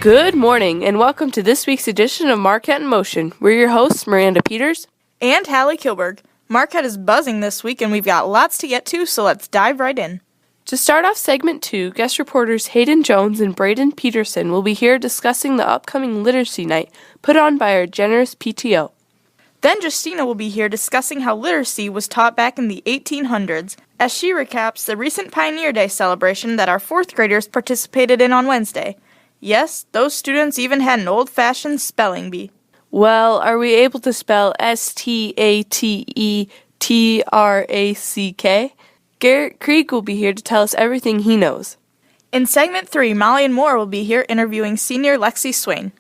Good morning, and welcome to this week's edition of Marquette in Motion. We're your hosts, Miranda Peters and Hallie Kilberg. Marquette is buzzing this week, and we've got lots to get to, so let's dive right in. To start off segment 2, guest reporters Hayden Jones and Braden Peterson will be here discussing the upcoming Literacy Night put on by our generous PTO. Then Justina will be here discussing how literacy was taught back in the 1800s, as she recaps the recent Pioneer Day celebration that our 4th graders participated in on Wednesday. Yes, those students even had an old-fashioned spelling bee. Well, are we able to spell Statetrack? Garrett Krieg will be here to tell us everything he knows. In segment 3, Molly and Moore will be here interviewing senior Lexi Swain.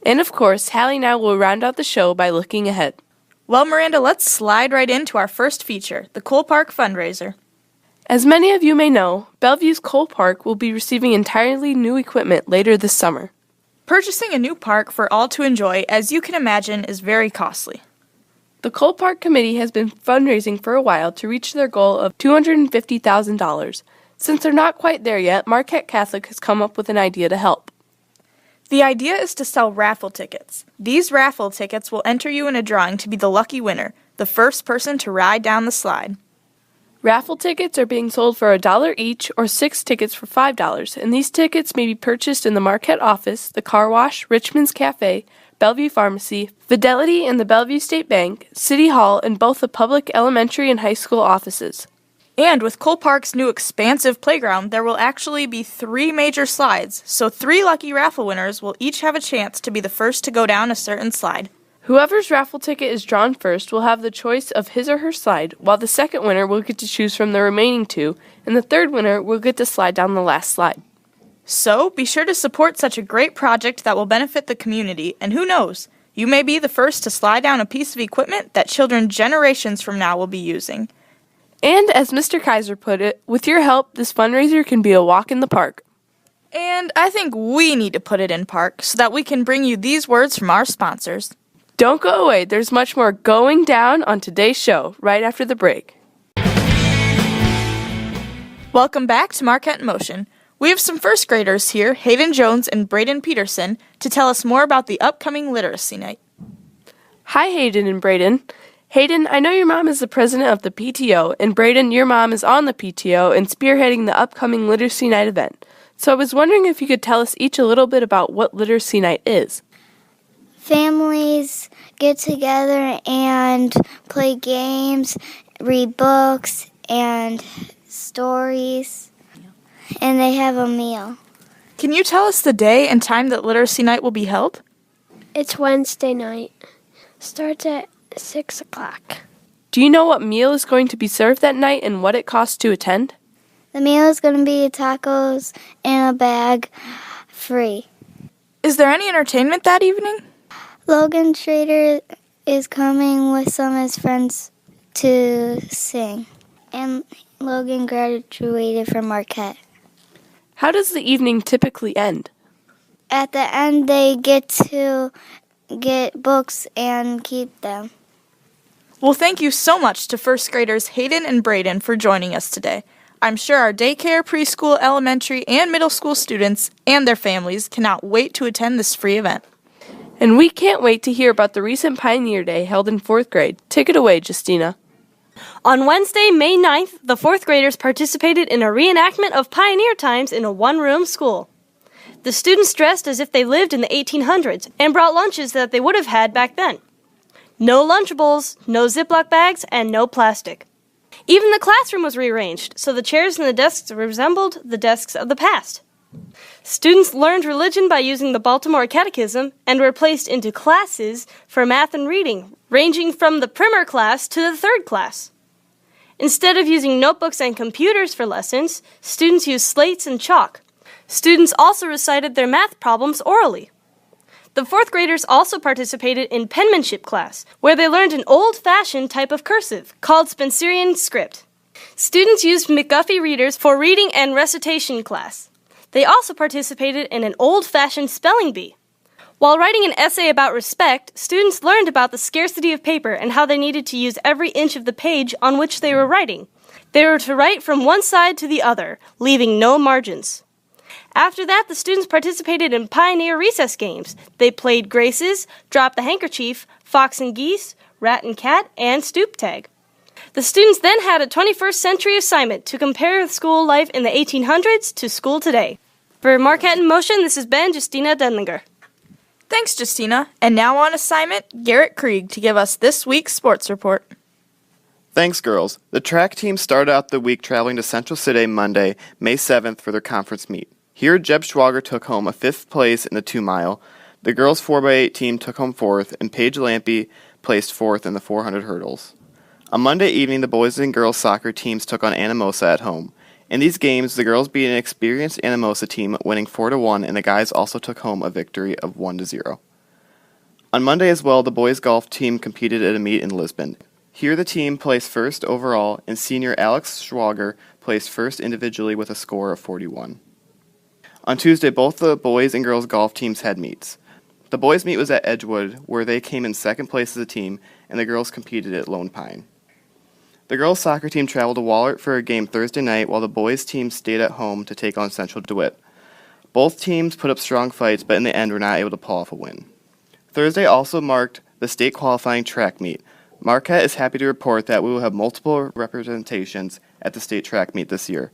And of course, Hallie now will round out the show by looking ahead. Well, Miranda, let's slide right into our first feature, the Cole Park fundraiser. As many of you may know, Bellevue's Cole Park will be receiving entirely new equipment later this summer. Purchasing a new park for all to enjoy, as you can imagine, is very costly. The Cole Park Committee has been fundraising for a while to reach their goal of $250,000. Since they're not quite there yet, Marquette Catholic has come up with an idea to help. The idea is to sell raffle tickets. These raffle tickets will enter you in a drawing to be the lucky winner, the first person to ride down the slide. Raffle tickets are being sold for $1 each or 6 tickets for $5, and these tickets may be purchased in the Marquette office, the Car Wash, Richmond's Cafe, Bellevue Pharmacy, Fidelity and the Bellevue State Bank, City Hall, and both the public elementary and high school offices. And with Cole Park's new expansive playground, there will actually be 3 major slides, so 3 lucky raffle winners will each have a chance to be the first to go down a certain slide. Whoever's raffle ticket is drawn first will have the choice of his or her slide, while the second winner will get to choose from the remaining 2, and the third winner will get to slide down the last slide. So, be sure to support such a great project that will benefit the community, and who knows, you may be the first to slide down a piece of equipment that children generations from now will be using. And as Mr. Kaiser put it, with your help, this fundraiser can be a walk in the park. And I think we need to put it in park so that we can bring you these words from our sponsors. Don't go away. There's much more going down on today's show right after the break. Welcome back to Marquette in Motion. We have some first graders here, Hayden Jones and Braden Peterson, to tell us more about the upcoming Literacy Night. Hi, Hayden and Braden. Hayden, I know your mom is the president of the PTO, and Braden, your mom is on the PTO and spearheading the upcoming Literacy Night event. So I was wondering if you could tell us each a little bit about what Literacy Night is. Families get together and play games, read books and stories, and they have a meal. Can you tell us the day and time that Literacy Night will be held? It's Wednesday night. Starts at 6 o'clock. Do you know what meal is going to be served that night and what it costs to attend? The meal is going to be tacos in a bag, free. Is there any entertainment that evening? Logan Schrader is coming with some of his friends to sing. And Logan graduated from Marquette. How does the evening typically end? At the end, they get to get books and keep them. Well, thank you so much to first graders Hayden and Braden for joining us today. I'm sure our daycare, preschool, elementary, and middle school students and their families cannot wait to attend this free event. And we can't wait to hear about the recent Pioneer Day held in 4th grade. Take it away, Justina. On Wednesday, May 9th, the 4th graders participated in a reenactment of pioneer times in a one-room school. The students dressed as if they lived in the 1800s and brought lunches that they would have had back then. No Lunchables, no Ziploc bags, and no plastic. Even the classroom was rearranged, so the chairs and the desks resembled the desks of the past. Students learned religion by using the Baltimore Catechism and were placed into classes for math and reading, ranging from the primer class to the 3rd class. Instead of using notebooks and computers for lessons, students used slates and chalk. Students also recited their math problems orally. The 4th graders also participated in penmanship class, where they learned an old-fashioned type of cursive called Spencerian script. Students used McGuffey readers for reading and recitation class. They also participated in an old-fashioned spelling bee. While writing an essay about respect, students learned about the scarcity of paper and how they needed to use every inch of the page on which they were writing. They were to write from one side to the other, leaving no margins. After that, the students participated in Pioneer recess games. They played Graces, Drop the Handkerchief, Fox and Geese, Rat and Cat, and Stoop Tag. The students then had a 21st century assignment to compare school life in the 1800s to school today. For Marquette in Motion, this has been Justina Denlinger. Thanks, Justina. And now on assignment, Garrett Krieg to give us this week's sports report. Thanks, girls. The track team started out the week traveling to Central City Monday, May 7th for their conference meet. Here, Jeb Schwager took home a 5th place in the 2-mile. The girls' 4x8 team took home 4th, and Paige Lampy placed 4th in the 400 hurdles. On Monday evening, the boys and girls soccer teams took on Anamosa at home. In these games, the girls beat an experienced Anamosa team, winning 4-1, and the guys also took home a victory of 1-0. On Monday as well, the boys' golf team competed at a meet in Lisbon. Here, the team placed first overall, and senior Alex Schwager placed first individually with a score of 41. On Tuesday, both the boys and girls golf teams had meets. The boys' meet was at Edgewood, where they came in second place as a team, and the girls competed at Lone Pine. The girls' soccer team traveled to Wahlert for a game Thursday night, while the boys' team stayed at home to take on Central DeWitt. Both teams put up strong fights, but in the end were not able to pull off a win. Thursday also marked the state qualifying track meet. Marquette is happy to report that we will have multiple representations at the state track meet this year.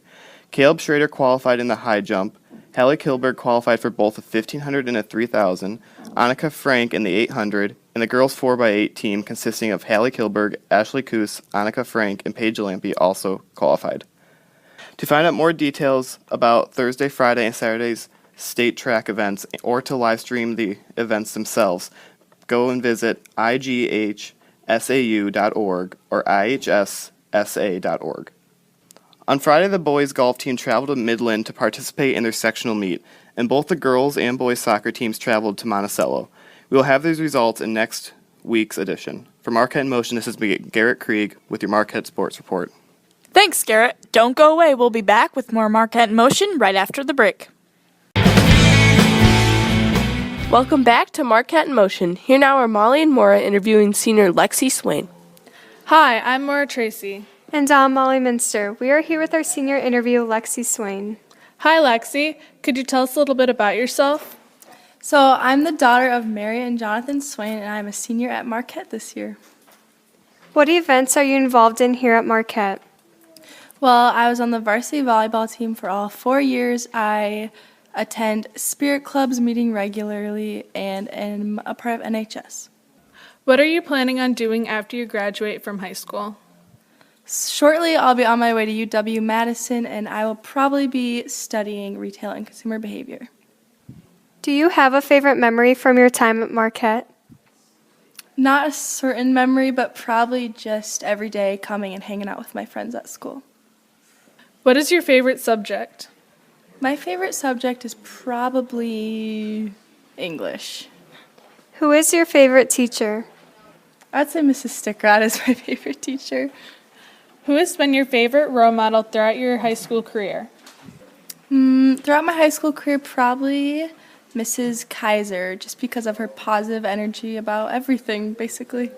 Caleb Schrader qualified in the high jump, Hallie Kilberg qualified for both a 1500 and a 3000, Annika Frank in the 800, and the girls' 4x8 team consisting of Hallie Kilberg, Ashley Coos, Annika Frank, and Paige Lampy also qualified. To find out more details about Thursday, Friday, and Saturday's state track events, or to live stream the events themselves, go and visit ighsau.org or ihssa.org. On Friday, the boys' golf team traveled to Midland to participate in their sectional meet, and both the girls' and boys' soccer teams traveled to Monticello. We will have these results in next week's edition. For Marquette in Motion, this is Garrett Krieg with your Marquette Sports Report. Thanks, Garrett. Don't go away. We'll be back with more Marquette in Motion right after the break. Welcome back to Marquette in Motion. Here now are Molly and Maura interviewing senior Lexi Swain. Hi, I'm Maura Tracy. And I'm Molly Minster. We are here with our senior interview, Lexi Swain. Hi, Lexi. Could you tell us a little bit about yourself? So I'm the daughter of Mary and Jonathan Swain, and I'm a senior at Marquette this year. What events are you involved in here at Marquette? Well, I was on the varsity volleyball team for all 4 years. I attend spirit clubs meeting regularly and am a part of NHS. What are you planning on doing after you graduate from high school? Shortly, I'll be on my way to UW-Madison, and I will probably be studying retail and consumer behavior. Do you have a favorite memory from your time at Marquette? Not a certain memory, but probably just every day coming and hanging out with my friends at school. What is your favorite subject? My favorite subject is probably English. Who is your favorite teacher? I'd say Mrs. Stickrod is my favorite teacher. Who has been your favorite role model throughout your high school career? Throughout my high school career, probably Mrs. Kaiser, just because of her positive energy about everything, basically.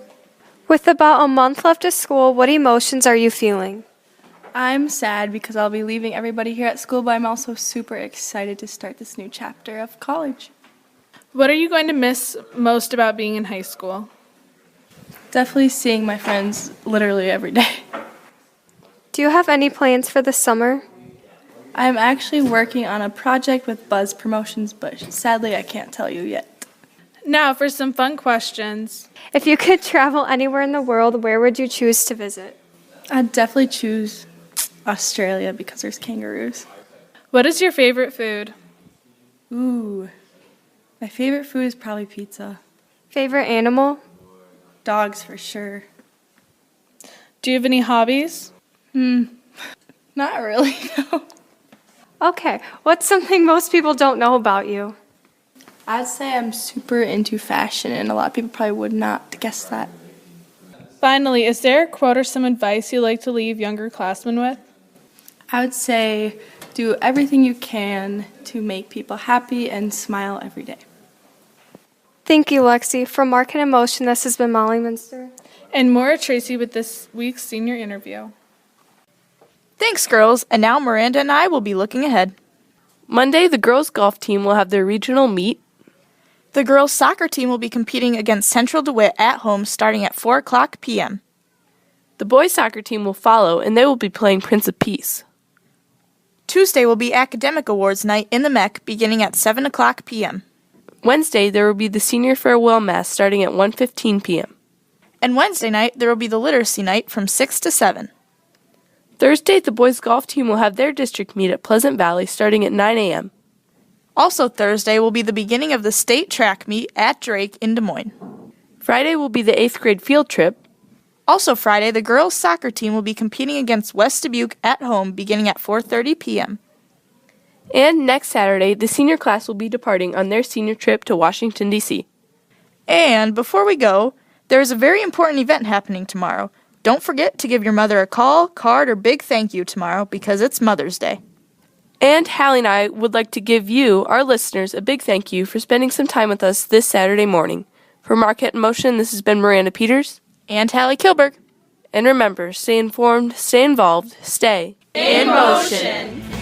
With about a month left of school, what emotions are you feeling? I'm sad because I'll be leaving everybody here at school, but I'm also super excited to start this new chapter of college. What are you going to miss most about being in high school? Definitely seeing my friends literally every day. Do you have any plans for the summer? I'm actually working on a project with Buzz Promotions, but sadly I can't tell you yet. Now for some fun questions. If you could travel anywhere in the world, where would you choose to visit? I'd definitely choose Australia because there's kangaroos. What is your favorite food? Ooh, my favorite food is probably pizza. Favorite animal? Dogs for sure. Do you have any hobbies? Not really, no. Okay, what's something most people don't know about you? I'd say I'm super into fashion, and a lot of people probably would not guess that. Finally, is there a quote or some advice you'd like to leave younger classmen with? I would say do everything you can to make people happy and smile every day. Thank you, Lexi. From Marquette in Motion, this has been Molly Minster. And Maura Tracy with this week's senior interview. Thanks, girls. And now Miranda and I will be looking ahead. Monday, the girls' golf team will have their regional meet. The girls' soccer team will be competing against Central DeWitt at home starting at 4 o'clock p.m. The boys' soccer team will follow, and they will be playing Prince of Peace. Tuesday will be Academic Awards night in the MEC beginning at 7 o'clock p.m. Wednesday, there will be the senior farewell mass starting at 1:15 p.m. And Wednesday night, there will be the Literacy Night from 6 to 7. Thursday, the boys' golf team will have their district meet at Pleasant Valley starting at 9 a.m. Also Thursday will be the beginning of the state track meet at Drake in Des Moines. Friday will be the 8th grade field trip. Also Friday, the girls' soccer team will be competing against West Dubuque at home beginning at 4:30 p.m. And next Saturday, the senior class will be departing on their senior trip to Washington, D.C. And before we go, there is a very important event happening tomorrow. Don't forget to give your mother a call, card, or big thank you tomorrow because it's Mother's Day. And Hallie and I would like to give you, our listeners, a big thank you for spending some time with us this Saturday morning. For Marquette in Motion, this has been Miranda Peters. And Hallie Kilberg. And remember, stay informed, stay involved, stay in motion.